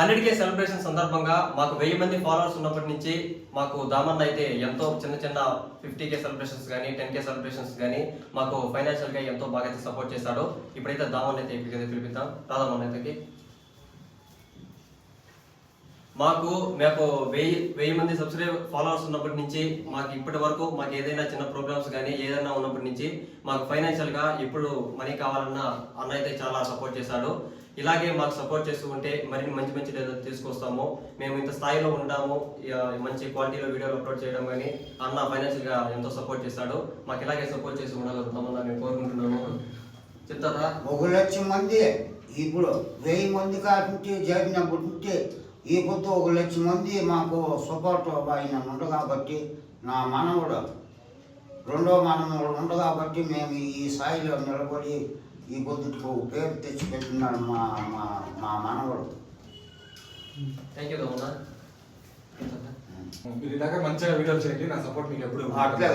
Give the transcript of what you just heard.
100K celebration సందర్భంగా మాకు 1000 మంది ఫాలోవర్స్ ఉన్నప్పటి నుంచి మాకు దామన్ అయితే ఎంతో చిన్న 50K సెలబ్రేషన్స్ కానీ 10K సెలబ్రేషన్స్ కానీ మాకు ఫైనాన్షియల్ గా ఎంతో బాగా సపోర్ట్ చేశాడు. ఇప్పుడైతే దామన్ అయితే పిలిపిద్దాం. రాదామన్ అయితే మాకు 1000 మంది ఫాలోవర్స్ ఉన్నప్పటి నుంచి మాకు ఇప్పటి వరకు మాకు ఏదైనా చిన్న ప్రోగ్రామ్స్ కానీ ఏదైనా ఉన్నప్పటి నుంచి మాకు ఫైనాన్షియల్ గా ఇప్పుడు మనీ కావాలన్నా అన్న అయితే చాలా సపోర్ట్ చేశాడు. ఇలాగే మాకు సపోర్ట్ చేస్తూ ఉంటే మరిన్ని మంచి తీసుకొస్తాము. మేము ఇంత స్థాయిలో ఉంటాము, మంచి క్వాలిటీలో వీడియోలు అప్లోడ్ చేయడం కానీ అన్న ఫైనాన్షియల్ గా ఎంతో సపోర్ట్ చేశాడు. మాకు ఇలాగే సపోర్ట్ చేసి ఉండగలుగుతామని మేము కోరుకుంటున్నాము. చెప్తారా? 1,00,000 మంది ఇప్పుడు 1000 మంది కాకుంటే జరిగినప్పటి నుంచి ఈ పొద్దు 1,00,000 మంది మాకు సపోర్ట్ ఆయన ఉండు కాబట్టి నా మనవుడు రెండో మనవుడు ఉండు కాబట్టి మేము ఈ స్థాయిలో నిలబడి ఈ పొద్దుకు పేరు తెచ్చిపెట్టున్నాడు మా మనవుడు. Thank you. మీరు ఇలాగా మంచిగా వీడియోలు చేయండి. నా సపోర్ట్ మీకు ఎప్పుడు అట్లే